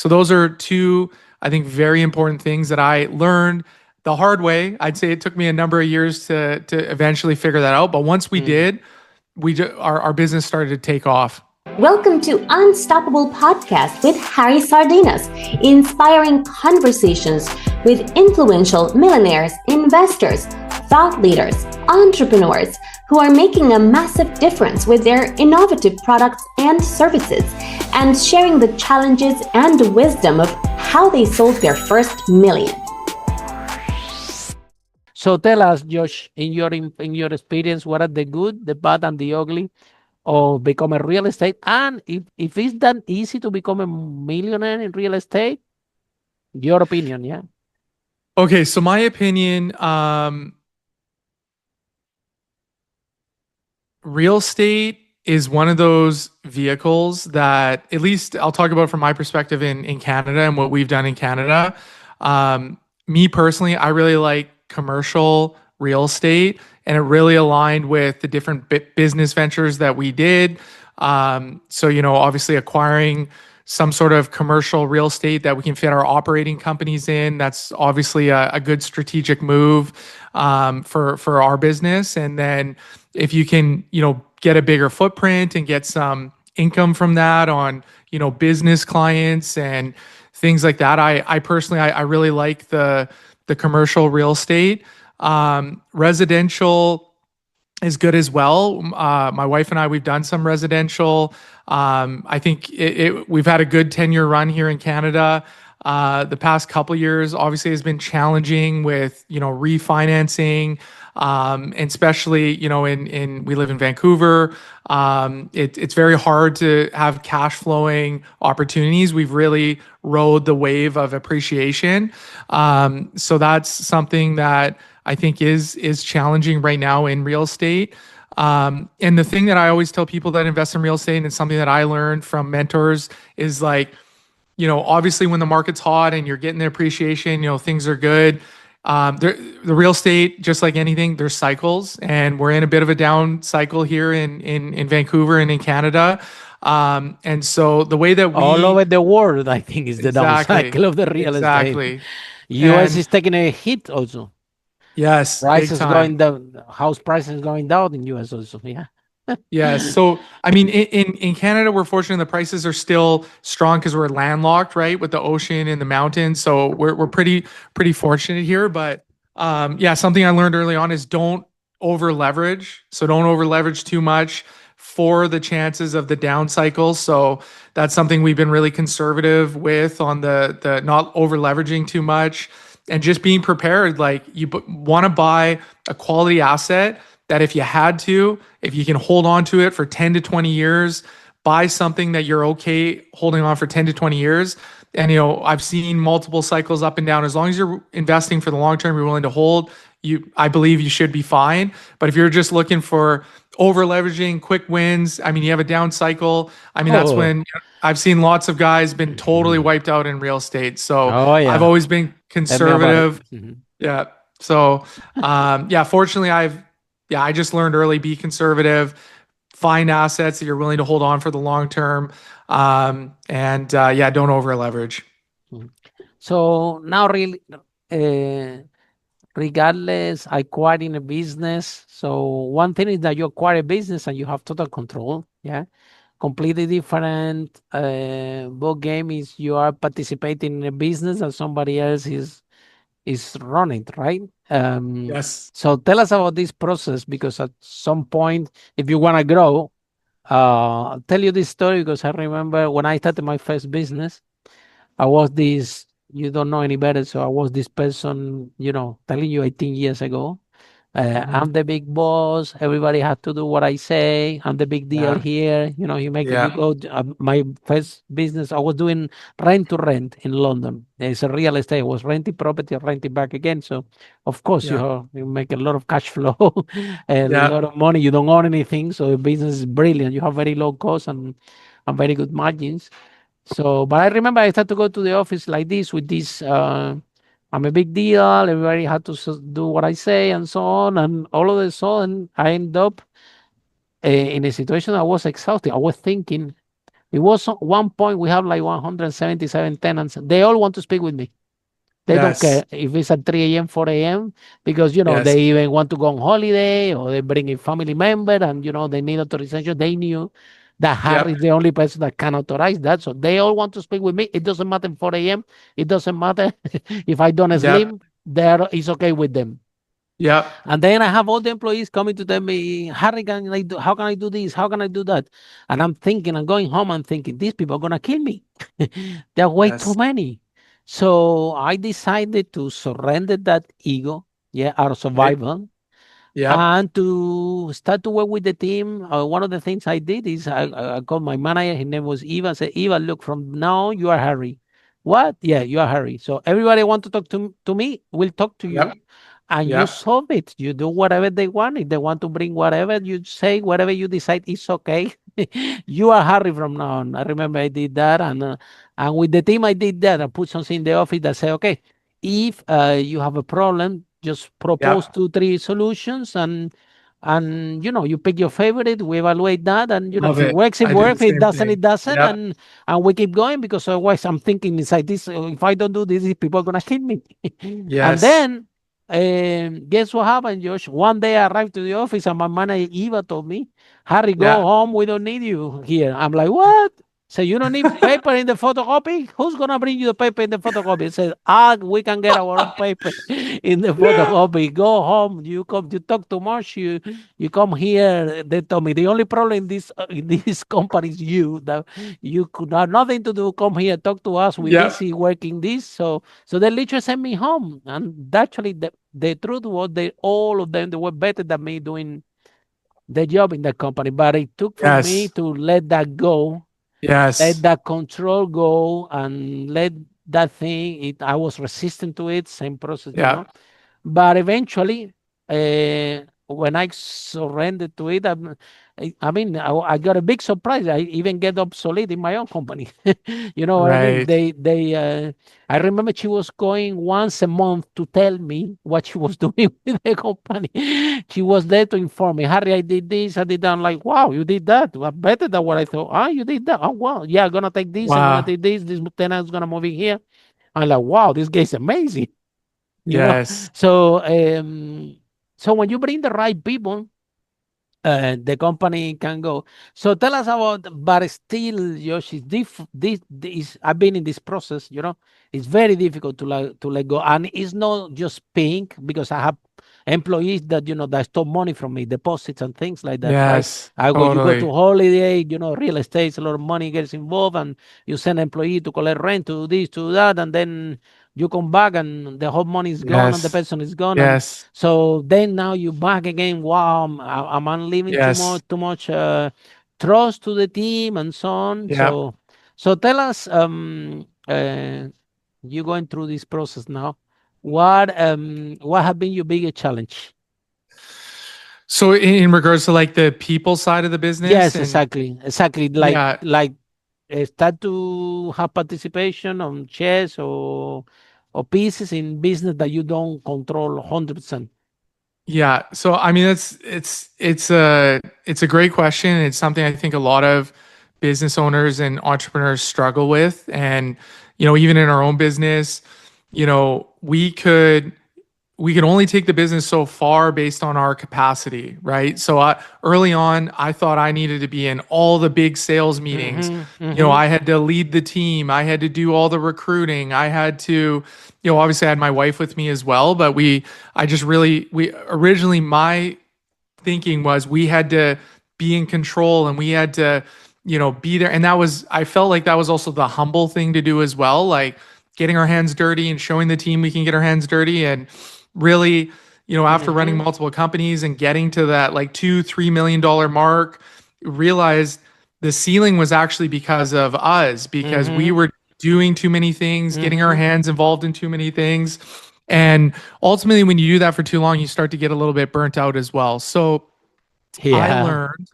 So those are two, I think, very important things that I learned the hard way. I'd say it took me a number of years to eventually figure that out. But once we did, our business started to take off. Welcome to Unstoppable Podcast with Harry Sardinas, inspiring conversations with influential millionaires, investors, thought leaders, entrepreneurs who are making a massive difference with their innovative products and services, and sharing the challenges and wisdom of how they sold their first million. So tell us, Josh, in your experience, what are the good, the bad, and the ugly of become a real estate? And if it's that easy to become a millionaire in real estate, your opinion, yeah? Okay, so my opinion, real estate is one of those vehicles that, at least I'll talk about from my perspective in Canada and what we've done in Canada. Me personally, I really like commercial real estate, and it really aligned with the different business ventures that we did. So, obviously acquiring some sort of commercial real estate that we can fit our operating companies in. That's obviously a good strategic move for our business. And then if you can, get a bigger footprint and get some income from that on, business clients and things like that. I personally, I really like the commercial real estate. Residential is good as well. My wife and I, we've done some residential. I think we've had a good 10-year run here in Canada. The past couple years obviously has been challenging with, refinancing, and especially, we live in Vancouver. It's very hard to have cash flowing opportunities. We've really rode the wave of appreciation. So that's something that I think is challenging right now in real estate. And the thing that I always tell people that invest in real estate, and it's something that I learned from mentors, is like, obviously when the market's hot and you're getting the appreciation, things are good. The real estate, just like anything, there's cycles, and we're in a bit of a down cycle here in Vancouver and in Canada. And so the way that we all over the world, I think, is the down cycle of the real estate. US is taking a hit also. Yes, prices going down. House prices going down in US also. Yeah. Yes. So, I mean, in Canada, we're fortunate the prices are still strong because we're landlocked, right, with the ocean and the mountains. So we're pretty fortunate here. But something I learned early on is don't over leverage. So don't over leverage too much for the chances of the down cycle. So that's something we've been really conservative with on the not over leveraging too much and just being prepared. Like, you want to buy a quality asset that if you can hold on to it for 10 to 20 years, buy something that you're okay holding on for 10 to 20 years. And, I've seen multiple cycles up and down. As long as you're investing for the long term, you're willing to hold, I believe you should be fine. But if you're just looking for over leveraging, quick wins, I mean, you have a down cycle. I mean, that's when I've seen lots of guys been totally wiped out in real estate. So I've always been conservative. Yeah. So, fortunately I just learned early, be conservative, find assets that you're willing to hold on for the long term. Don't over leverage. So now really, regardless acquiring a business. So one thing is that you acquire a business and you have total control. Yeah. Completely different ball game is you are participating in a business and somebody else is running, right? Yes. So tell us about this process, because at some point, if you want to grow, I'll tell you this story because I remember when I started my first business, I was this, you don't know any better, so I was this person, telling you 18 years ago. I'm the big boss. Everybody has to do what I say. I'm the big deal here. You make it. You go. My first business, I was doing rent to rent in London. It's a real estate. I was renting property, renting back again. So, of course, you make a lot of cash flow, a lot of money. You don't own anything, so the business is brilliant. You have very low costs and very good margins. So, but I remember I started to go to the office like this with this. I'm a big deal. Everybody had to do what I say and so on. And all of a sudden, I end up in a situation I was exhausted. I was thinking, It was at one point we have like 177 tenants. They all want to speak with me. They don't care Yes. if it's at 3 a.m., 4 a.m., because, Yes. they even want to go on holiday or they bring a family member and, they need authorization. They knew that Harry Yep. is the only person that can authorize that. So they all want to speak with me. It doesn't matter 4 a.m. It doesn't matter if I don't sleep. Yep. It's okay with them. Yep. And then I have all the employees coming to tell me, Harry, how can I do this? How can I do that? And I'm going home and thinking, these people are going to kill me. There are way too Yes. many. So I decided to surrender that ego, out of Right. survival, Yep. and to start to work with the team. One of the things I did is I called my manager. His name was Eva. I said, Eva, look, from now you are Harry. What? Yeah, you are Harry. So everybody want to talk to me, will talk to Yep. you, and you Yep. solve it. You do whatever they want. If they want to bring whatever, you say whatever you decide is okay. You are Harry from now on. I remember I did that, and with the team I did that. I put something in the office that say, okay, if you have a problem, just propose Yep. 2, 3 solutions, and you pick your favorite. We evaluate that, and Love if it it. works, it I do the works. If it same doesn't, it thing. doesn't, Yep. and we keep going because otherwise I'm thinking inside this. If I don't do this, people are gonna kill me. And Yes. then, guess what happened, Josh? One day I arrived to the office and my manager Eva told me, Harry, go Yeah. home. We don't need you here. I'm like, what? So you don't need paper in the photocopy? Who's gonna bring you the paper in the photocopy? It says, we can get our own paper in the photocopy. Go home. You talk too much. You come here. They told me the only problem in this company is you. That you could have nothing to do. Come here, talk to us. We're Yep. busy working this. So they literally sent me home. And actually, the truth was they all of them they were better than me doing the job in the company. But it took for me Yes. to let that go, let Yes. that control go, and let that thing. I was resistant to it. Same process. Yep. But eventually, when I surrendered to it, I mean, I got a big surprise. I even get obsolete in my own company. You know what I mean? Right. I remember she was going once a month to tell me what she was doing with the company. She was there to inform me, Harry, I did this, I did that. I'm like, wow, you did that. Well, better than what I thought. Ah, you did that. Oh, wow. Yeah, I'm going to take this. I'm going to Wow. take this. This tenant is going to move in here. I'm like, wow, this guy's amazing. You know, Yes. so so when you bring the right people, the company can go. So tell us about, but still, Josh, this I've been in this process. It's very difficult to let go, and it's not just paying because I have employees that stole money from me, deposits and things like that, right? Yes. You go to Totally. holiday, real estate, a lot of money gets involved, and you send an employee to collect rent, to do this, to do that, and then you come back and the whole money is gone and the Yes. person is gone, and Yes. so then now you back again. Wow, I'm leaving Yes. too much trust to the team and so on. Yep. So tell us, you going through this process now. What have been your biggest challenge? So in regards to like the people side of the business Yes, and exactly. yeah, Like start to have participation on shares or pieces in business that you don't control 100%. yeah. So I mean it's a great question. It's something I think a lot of business owners and entrepreneurs struggle with. And even in our own business, we could only take the business so far based on our capacity, right? So early on, I thought I needed to be in all the big sales meetings. Mm-hmm, mm-hmm. I had to lead the team. I had to do all the recruiting. I had to, obviously I had my wife with me as well, but we originally my thinking was we had to be in control and we had to, be there. And I felt like that was also the humble thing to do as well. Like getting our hands dirty and showing the team we can get our hands dirty. And really, after running Mm-hmm. multiple companies and getting to that like $2-3 million mark, realized the ceiling was actually because of us, because we Mm-hmm. were doing too many things, getting our Mm-hmm. hands involved in too many things. And ultimately, when you do that for too long, you start to get a little bit burnt out as well. So I Yeah. learned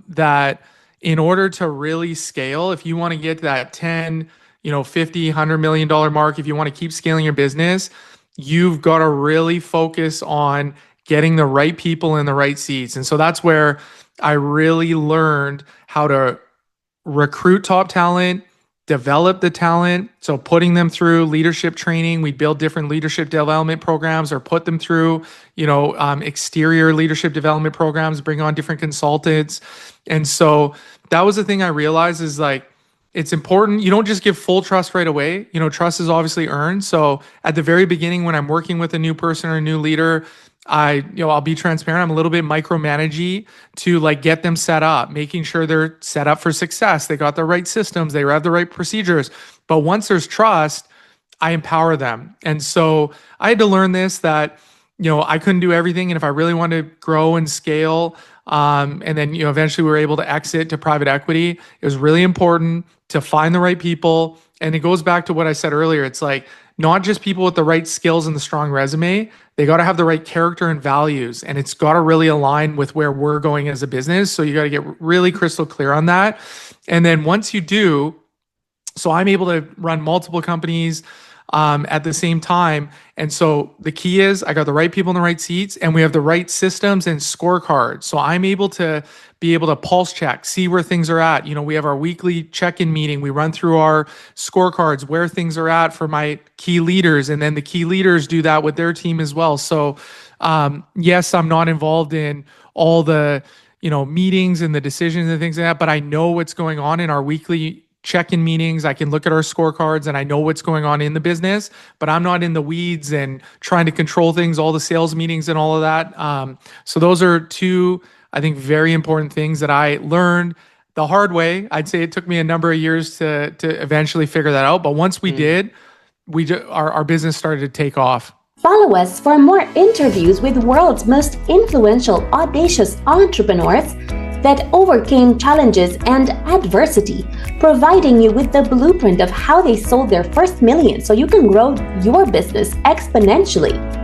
that in order to really scale, if you want to get to that 10, 50, $100 million mark, if you want to keep scaling your business, you've got to really focus on getting the right people in the right seats. And so that's where I really learned how to recruit top talent, develop the talent. So putting them through leadership training, we build different leadership development programs or put them through, exterior leadership development programs, bring on different consultants. And so that was the thing I realized is like, it's important. You don't just give full trust right away. Trust is obviously earned. So at the very beginning, when I'm working with a new person or a new leader, I'll be transparent. I'm a little bit micromanagey to like get them set up, making sure they're set up for success. They got the right systems, they have the right procedures. But once there's trust, I empower them. And so I had to learn this that, I couldn't do everything. And if I really wanted to grow and scale, and then, eventually we were able to exit to private equity, it was really important to find the right people. And it goes back to what I said earlier. It's like, not just people with the right skills and the strong resume, they got to have the right character and values, and it's got to really align with where we're going as a business. So you got to get really crystal clear on that. And then once you do, so I'm able to run multiple companies at the same time. And so the key is I got the right people in the right seats, and we have the right systems and scorecards. So I'm able to pulse check, see where things are at. We have our weekly check-in meeting. We run through our scorecards, where things are at for my key leaders. And then the key leaders do that with their team as well. So yes, I'm not involved in all the, meetings and the decisions and things like that, but I know what's going on in our weekly check-in meetings. I can look at our scorecards and I know what's going on in the business, but I'm not in the weeds and trying to control things, all the sales meetings and all of that. So those are two, I think, very important things that I learned the hard way. I'd say it took me a number of years to eventually figure that out. But once we did, our business started to take off. Follow us for more interviews with world's most influential, audacious entrepreneurs that overcame challenges and adversity, providing you with the blueprint of how they sold their first million so you can grow your business exponentially.